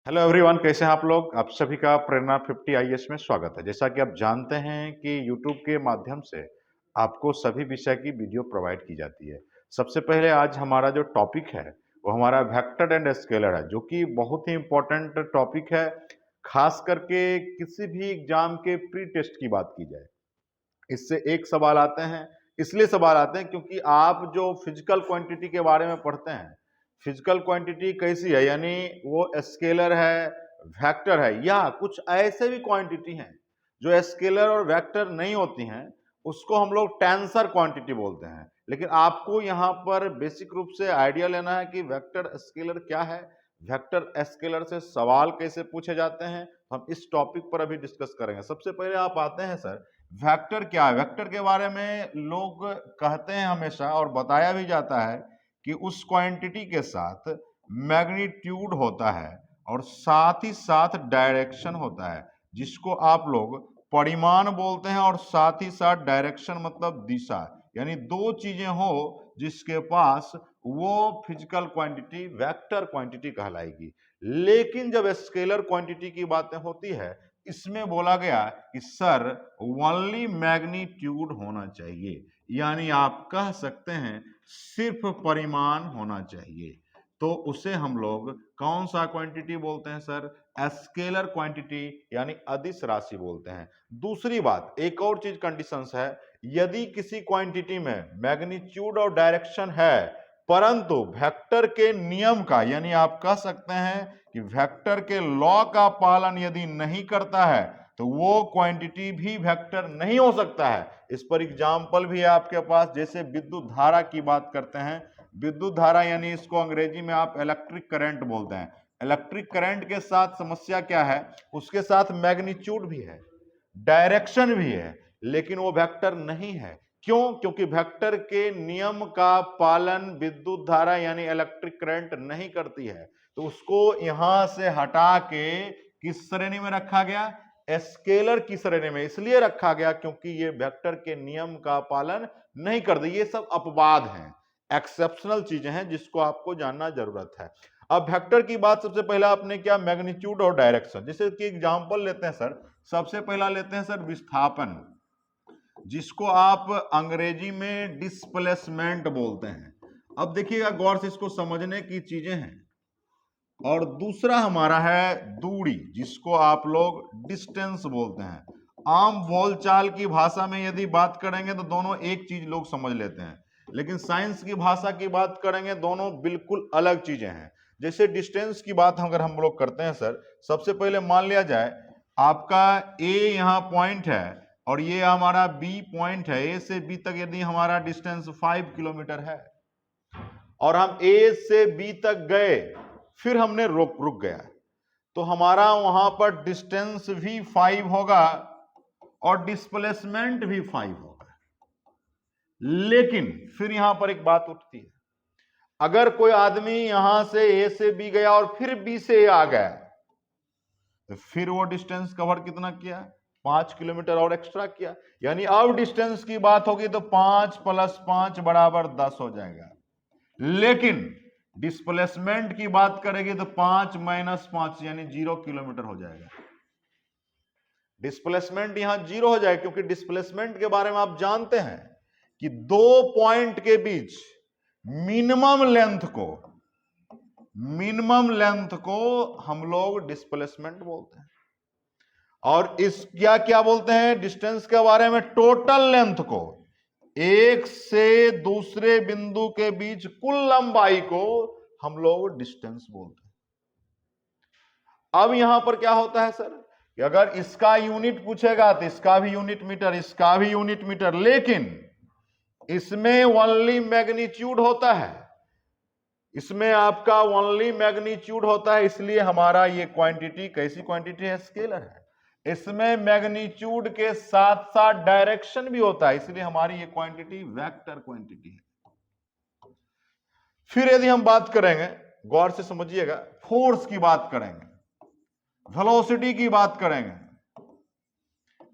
Hello everyone, कैसे हैं आप लोग। आप सभी का प्रेरणा 50 आईएएस में स्वागत है। जैसा कि आप जानते हैं कि यूट्यूब के माध्यम से आपको सभी विषय की वीडियो प्रोवाइड की जाती है। सबसे पहले आज हमारा जो टॉपिक है वो हमारा वेक्टर एंड स्केलर है, जो कि बहुत ही इम्पोर्टेंट टॉपिक है। खास करके किसी भी एग्जाम के प्री टेस्ट की बात की जाए, इससे एक सवाल आते हैं। इसलिए सवाल आते हैं क्योंकि आप जो फिजिकल क्वांटिटी के बारे में पढ़ते हैं, फिजिकल क्वांटिटी कैसी है, यानी वो स्केलर है, वेक्टर है, या कुछ ऐसे भी क्वांटिटी हैं जो स्केलर और वेक्टर नहीं होती हैं, उसको हम लोग टेंसर क्वांटिटी बोलते हैं। लेकिन आपको यहाँ पर बेसिक रूप से आइडिया लेना है कि वेक्टर स्केलर क्या है, वेक्टर स्केलर से सवाल कैसे पूछे जाते हैं। हम इस टॉपिक पर अभी डिस्कस करेंगे। सबसे पहले आप आते हैं सर, वेक्टर क्या है। वेक्टर के बारे में लोग कहते हैं हमेशा, और बताया भी जाता है कि उस क्वांटिटी के साथ मैग्नीट्यूड होता है और साथ ही साथ डायरेक्शन होता है, जिसको आप लोग परिमाण बोलते हैं। और साथ ही साथ डायरेक्शन मतलब दिशा, यानी दो चीजें हो जिसके पास वो फिजिकल क्वांटिटी वेक्टर क्वांटिटी कहलाएगी। लेकिन जब स्केलर क्वांटिटी की बातें होती है, इसमें बोला गया कि सर ओनली मैग्नीट्यूड होना चाहिए, यानी आप कह सकते हैं सिर्फ परिमाण होना चाहिए। तो उसे हम लोग कौन सा क्वांटिटी बोलते हैं सर? स्केलर क्वांटिटी, यानी अदिश राशि बोलते हैं। दूसरी बात, एक और चीज कंडीशंस है, यदि किसी क्वांटिटी में मैग्नीट्यूड और डायरेक्शन है परंतु वेक्टर के नियम का, यानी आप कह सकते हैं कि वेक्टर के लॉ का पालन यदि नहीं करता है तो वो क्वांटिटी भी वेक्टर नहीं हो सकता है। इस पर एग्जाम्पल भी है आपके पास। जैसे विद्युत धारा की बात करते हैं, विद्युत धारा यानी इसको अंग्रेजी में आप इलेक्ट्रिक करंट बोलते हैं। इलेक्ट्रिक करंट के साथ समस्या क्या है, उसके साथ मैग्नीट्यूड भी है, डायरेक्शन भी है, लेकिन वो वेक्टर नहीं है। क्यों? क्योंकि वेक्टर के नियम का पालन विद्युत धारा यानी इलेक्ट्रिक करंट नहीं करती है। तो उसको यहां से हटा के किस श्रेणी में रखा गया? स्केलर की श्रेणी में। इसलिए रखा गया क्योंकि ये वेक्टर के नियम का पालन नहीं करती। ये सब अपवाद हैं, एक्सेप्शनल चीजें हैं जिसको आपको जानना जरूरत है। अब वेक्टर की बात सबसे पहले आपने क्या, मैग्नीट्यूड और डायरेक्शन। जैसे कि एग्जांपल लेते हैं सर, सबसे पहला लेते हैं सर विस्थापन, जिसको आप अंग्रेजी में डिस्प्लेसमेंट बोलते हैं। अब देखिएगा गौर से, इसको समझने की चीजें हैं। और दूसरा हमारा है दूरी, जिसको आप लोग डिस्टेंस बोलते हैं। आम बोलचाल की भाषा में यदि बात करेंगे तो दोनों एक चीज लोग समझ लेते हैं, लेकिन साइंस की भाषा की बात करेंगे दोनों बिल्कुल अलग चीजें हैं। जैसे डिस्टेंस की बात अगर हम लोग करते हैं सर, सबसे पहले मान लिया जाए आपका ए यहाँ पॉइंट है और ये हमारा बी पॉइंट है। ए से बी तक यदि हमारा डिस्टेंस 5 किलोमीटर है और हम ए से बी तक गए, फिर हमने रुक गया, तो हमारा वहां पर डिस्टेंस भी 5 होगा और डिस्प्लेसमेंट भी 5 होगा। लेकिन फिर यहां पर एक बात उठती है, अगर कोई आदमी यहां से ए से बी गया और फिर बी से ए आ गया, तो फिर वो डिस्टेंस कवर कितना किया? 5 किलोमीटर और एक्स्ट्रा किया। यानी अब डिस्टेंस की बात होगी तो 5 + 5 = 10 हो जाएगा। लेकिन डिस्प्लेसमेंट की बात करेंगे तो 5 - 5 यानी 0 किलोमीटर हो जाएगा। डिस्प्लेसमेंट यहां 0 हो जाएगा, क्योंकि डिस्प्लेसमेंट के बारे में आप जानते हैं कि दो पॉइंट के बीच मिनिमम लेंथ को हम लोग डिस्प्लेसमेंट बोलते हैं। और इस क्या क्या बोलते हैं डिस्टेंस के बारे में? टोटल लेंथ को, एक से दूसरे बिंदु के बीच कुल लंबाई को हम लोग डिस्टेंस बोलते हैं। अब यहां पर क्या होता है सर कि अगर इसका यूनिट पूछेगा तो इसका भी यूनिट मीटर, इसका भी यूनिट मीटर, लेकिन इसमें ओनली मैग्नीट्यूड होता है, इसमें आपका ओनली मैग्नीट्यूड होता है। इसलिए हमारा ये क्वांटिटी कैसी क्वांटिटी है? स्केलर है। इसमें मैग्नीट्यूड के साथ साथ डायरेक्शन भी होता है, इसलिए हमारी ये क्वांटिटी वेक्टर क्वांटिटी है। फिर यदि हम बात करेंगे, गौर से समझिएगा, फोर्स की बात करेंगे, वेलोसिटी की बात करेंगे,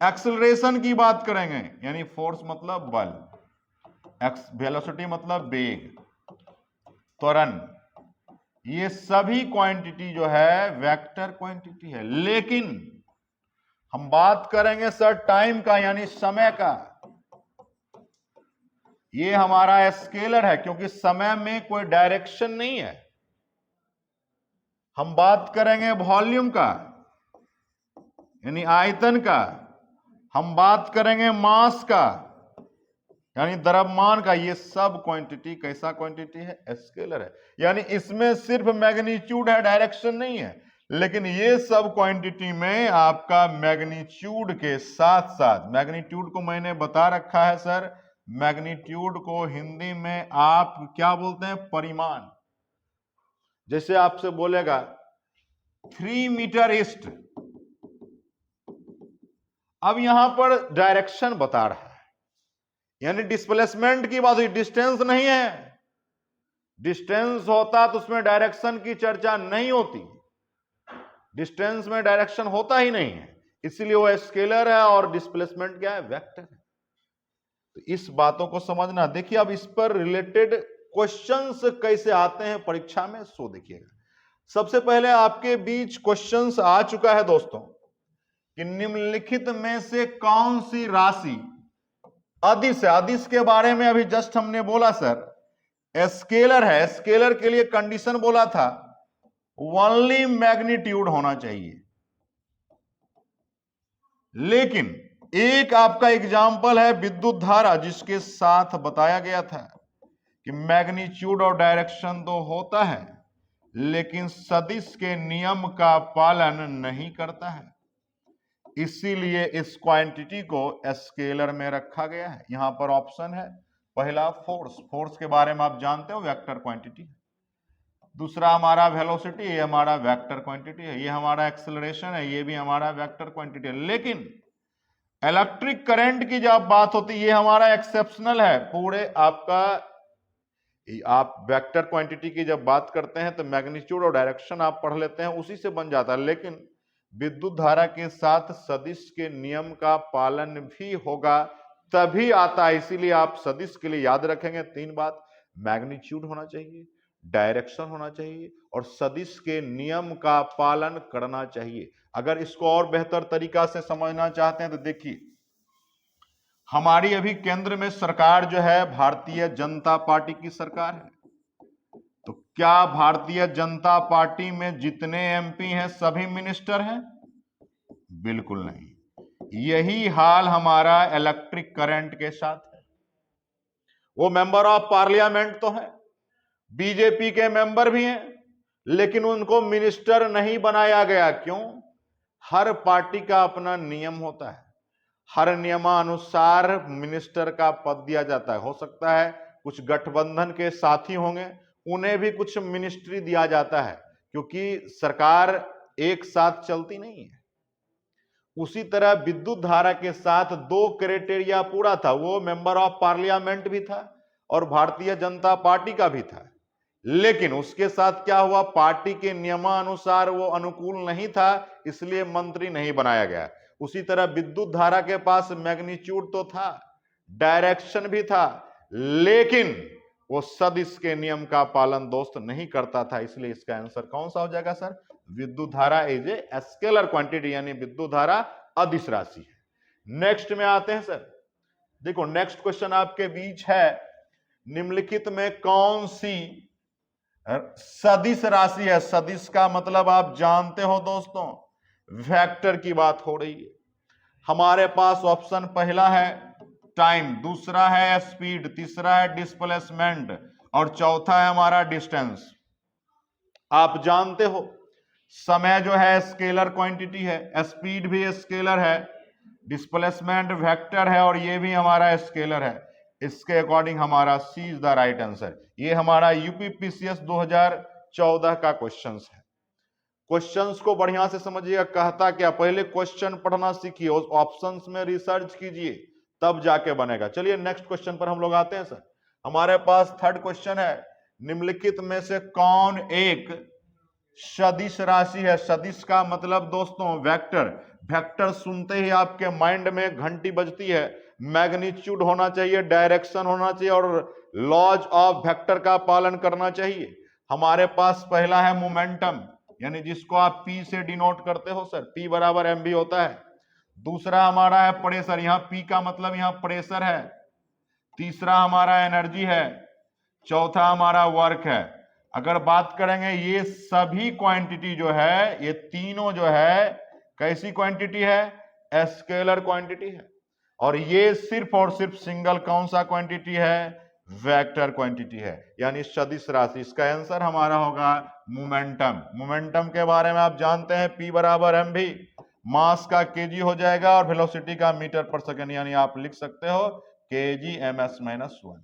एक्सेलरेशन की बात करेंगे, यानी फोर्स मतलब बल, वेलोसिटी मतलब वेग, त्वरण, ये सभी क्वांटिटी जो है वेक्टर क्वांटिटी है, लेकिन हम बात करेंगे सर टाइम का, यानी समय का। ये हमारा स्केलर है क्योंकि समय में कोई डायरेक्शन नहीं है। हम बात करेंगे वॉल्यूम का, यानी आयतन का। हम बात करेंगे मास का, यानी द्रव्यमान का। ये सब क्वांटिटी कैसा क्वांटिटी है? स्केलर है। यानी इसमें सिर्फ मैग्नीट्यूड है, डायरेक्शन नहीं है। लेकिन ये सब क्वांटिटी में आपका मैग्नीट्यूड के साथ साथ, मैग्नीट्यूड को मैंने बता रखा है सर, मैग्नीट्यूड को हिंदी में आप क्या बोलते हैं? परिमाण। जैसे आपसे बोलेगा 3 मीटर ईस्ट, अब यहां पर डायरेक्शन बता रहा है, यानी डिस्प्लेसमेंट की बात हुई, डिस्टेंस नहीं है। डिस्टेंस होता तो उसमें डायरेक्शन की चर्चा नहीं होती। डिस्टेंस में डायरेक्शन होता ही नहीं है, इसलिए वो स्केलर है और डिस्प्लेसमेंट क्या है? वेक्टर है। तो इस बातों को समझना। देखिए अब इस पर रिलेटेड क्वेश्चंस कैसे आते हैं परीक्षा में, सो देखिएगा। सबसे पहले आपके बीच क्वेश्चंस आ चुका है दोस्तों कि निम्नलिखित में से कौन सी राशि अदिश है? अदिश के बारे में अभी जस्ट हमने बोला सर, स्केलर है। स्केलर के लिए कंडीशन बोला था ओनली मैग्नीट्यूड होना चाहिए। लेकिन एक आपका एग्जाम्पल है विद्युत धारा, जिसके साथ बताया गया था कि मैग्नीट्यूड और डायरेक्शन तो होता है लेकिन सदिश के नियम का पालन नहीं करता है, इसीलिए इस क्वांटिटी को स्केलर में रखा गया है। यहां पर ऑप्शन है पहला फोर्स। फोर्स के बारे में आप जानते हो, वेक्टर क्वांटिटी है। दूसरा हमारा वेलोसिटी, ये हमारा वेक्टर क्वांटिटी है। ये हमारा एक्सेलरेशन है, ये भी हमारा वेक्टर क्वांटिटी है। लेकिन इलेक्ट्रिक करंट की जब बात होती है, ये हमारा एक्सेप्शनल है। पूरे आपका आप वेक्टर क्वांटिटी की जब बात करते हैं तो मैग्नीट्यूड और डायरेक्शन आप पढ़ लेते हैं, उसी से बन जाता है। लेकिन विद्युत धारा के साथ सदिश के नियम का पालन भी होगा तभी आता है। इसीलिए आप सदिश के लिए याद रखेंगे 3 बात: मैग्नीट्यूड होना चाहिए, डायरेक्शन होना चाहिए और सदिश के नियम का पालन करना चाहिए। अगर इसको और बेहतर तरीका से समझना चाहते हैं तो देखिए, हमारी अभी केंद्र में सरकार जो है भारतीय जनता पार्टी की सरकार है। तो क्या भारतीय जनता पार्टी में जितने एमपी हैं सभी मिनिस्टर हैं? बिल्कुल नहीं। यही हाल हमारा इलेक्ट्रिक करंट के साथ है। वो मेंबर ऑफ पार्लियामेंट तो है, बीजेपी के मेंबर भी हैं, लेकिन उनको मिनिस्टर नहीं बनाया गया। क्यों? हर पार्टी का अपना नियम होता है, हर नियमानुसार मिनिस्टर का पद दिया जाता है। हो सकता है कुछ गठबंधन के साथी होंगे, उन्हें भी कुछ मिनिस्ट्री दिया जाता है, क्योंकि सरकार एक साथ चलती नहीं है। उसी तरह विद्युत धारा के साथ 2 क्राइटेरिया पूरा था, वो मेंबर ऑफ पार्लियामेंट भी था और भारतीय जनता पार्टी का भी था। लेकिन उसके साथ क्या हुआ? पार्टी के नियमानुसार वो अनुकूल नहीं था, इसलिए मंत्री नहीं बनाया गया। उसी तरह विद्युत धारा के पास मैग्नीट्यूड तो था, डायरेक्शन भी था, लेकिन वो सदिश के नियम का पालन दोस्त नहीं करता था। इसलिए इसका आंसर कौन सा हो जाएगा सर? विद्युत धारा इज ए स्केलर क्वांटिटी, यानी विद्युत धारा अदिश राशि है। नेक्स्ट में आते हैं सर। देखो नेक्स्ट क्वेश्चन आपके बीच है, निम्नलिखित में कौन सी सदिश राशि है? सदिश का मतलब आप जानते हो दोस्तों, वेक्टर की बात हो रही है। हमारे पास ऑप्शन पहला है टाइम, दूसरा है स्पीड, तीसरा है डिस्प्लेसमेंट और चौथा है हमारा डिस्टेंस। आप जानते हो समय जो है स्केलर क्वांटिटी है, स्पीड भी स्केलर है, डिस्प्लेसमेंट वेक्टर है और ये भी हमारा स्केलर है। इसके अकॉर्डिंग हमारा सी इज द राइट आंसर। ये हमारा यूपीपीसीएस 2014 का क्वेश्चंस है। क्वेश्चंस को बढ़िया से समझिएगा, कहता क्या, पहले क्वेश्चन पढ़ना सीखिए, उस ऑप्शंस में रिसर्च कीजिए, तब जाके बनेगा। चलिए नेक्स्ट क्वेश्चन पर हम लोग आते हैं सर। हमारे पास थर्ड क्वेश्चन है, निम्नलिखित में से कौन एक सदिश राशि है? सदिश का मतलब दोस्तों वेक्टर। वेक्टर सुनते ही आपके माइंड में घंटी बजती है, मैग्नीट्यूड होना चाहिए, डायरेक्शन होना चाहिए और लॉज ऑफ वेक्टर का पालन करना चाहिए। हमारे पास पहला है मोमेंटम, यानी जिसको आप P से डिनोट करते हो सर, P बराबर mv होता है। दूसरा हमारा है प्रेशर, यहां P का मतलब यहां प्रेशर है। तीसरा हमारा एनर्जी है। चौथा हमारा वर्क है। अगर बात करेंगे ये सभी क्वांटिटी जो है, ये तीनों जो है कैसी क्वांटिटी है, स्केलर क्वांटिटी है। और ये सिर्फ और सिर्फ सिंगल कौन सा क्वांटिटी है, वेक्टर क्वांटिटी है, यानी सदिश राशि। इसका आंसर हमारा होगा मोमेंटम। मोमेंटम के बारे में आप जानते हैं P बराबर mv, मास का केजी हो जाएगा और वेलोसिटी का मीटर पर सेकंड, यानी आप लिख सकते हो केजी ms -1।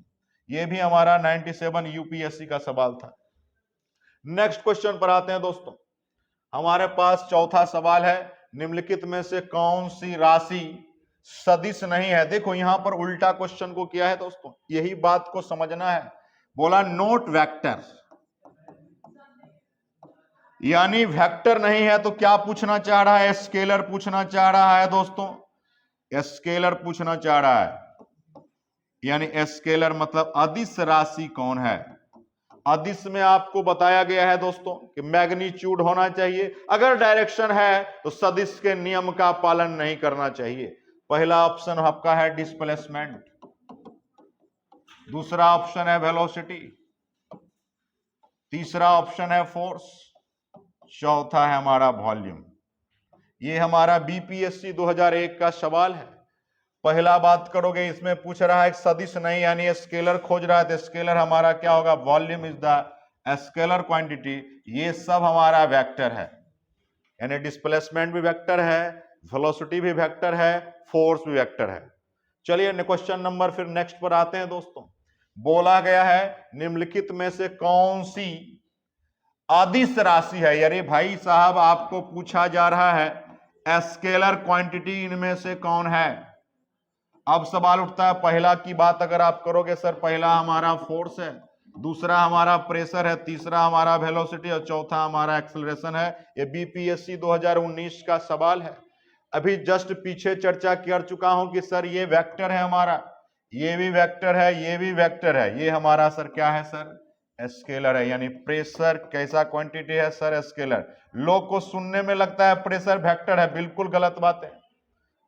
ये भी हमारा 97 यूपीएससी का सवाल था। नेक्स्ट क्वेश्चन पर आते हैं दोस्तों। हमारे पास चौथा सवाल है, निम्नलिखित में से कौन सी राशि सदिश नहीं है। देखो यहां पर उल्टा क्वेश्चन को किया है दोस्तों, यही बात को समझना है। बोला नोट वेक्टर, यानी वेक्टर नहीं है तो क्या पूछना चाह रहा है, स्केलर पूछना चाह रहा है दोस्तों, स्केलर पूछना चाह रहा है। यानी स्केलर मतलब अदिश राशि कौन है। अदिश में आपको बताया गया है दोस्तों कि मैग्नीट्यूड होना चाहिए, अगर डायरेक्शन है तो सदिश के नियम का पालन नहीं करना चाहिए। पहला ऑप्शन आपका है डिस्प्लेसमेंट, दूसरा ऑप्शन है वेलोसिटी, तीसरा ऑप्शन है फोर्स, चौथा है हमारा वॉल्यूम। ये हमारा बीपीएससी 2001 का सवाल है। पहला बात करोगे, इसमें पूछ रहा है सदिश नहीं, यानी स्केलर खोज रहा है, तो स्केलर हमारा क्या होगा, volume is the scalar quantity. ये सब हमारा वेक्टर है, यानी डिस्प्लेसमेंट भी वेक्टर है, वेलोसिटी भी वेक्टर है, फोर्स भी वेक्टर है। चलिए क्वेश्चन नंबर फिर नेक्स्ट पर आते हैं दोस्तों। बोला गया है निम्नलिखित में से कौन सी अदिश राशि है। यानी भाई साहब आपको पूछा जा रहा है स्केलर क्वांटिटी इनमें से कौन है। अब सवाल उठता है, पहला की बात अगर आप करोगे सर, पहला हमारा फोर्स है, दूसरा हमारा प्रेशर है, तीसरा हमारा वेलोसिटी और चौथा हमारा एक्सेलरेशन है। ये बीपीएससी 2019 का सवाल है। अभी जस्ट पीछे चर्चा कर चुका हूं कि सर ये वेक्टर है हमारा, ये भी वेक्टर है, ये भी वेक्टर है, ये हमारा सर क्या है सर, स्केलर है। यानी प्रेशर कैसा क्वांटिटी है सर, स्केलर। लोग को सुनने में लगता है प्रेशर वेक्टर है, बिल्कुल गलत बात है।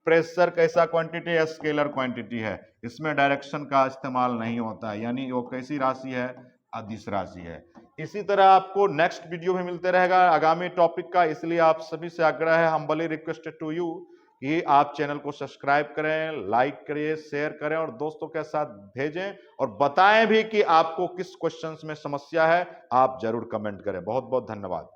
प्रेशर कैसा क्वांटिटी है, स्केलर क्वांटिटी है, इसमें डायरेक्शन का इस्तेमाल नहीं होता है, यानी वो कैसी राशि है, अदिश राशि है। इसी तरह आपको नेक्स्ट वीडियो भी मिलते रहेगा आगामी टॉपिक का, इसलिए आप सभी से आग्रह है, हम्बली रिक्वेस्ट टू यू कि आप चैनल को सब्सक्राइब करें, लाइक करिए, शेयर करें और दोस्तों के साथ भेजें और बताएं भी कि आपको किस क्वेश्चंस में समस्या है। आप जरूर कमेंट करें। बहुत बहुत धन्यवाद।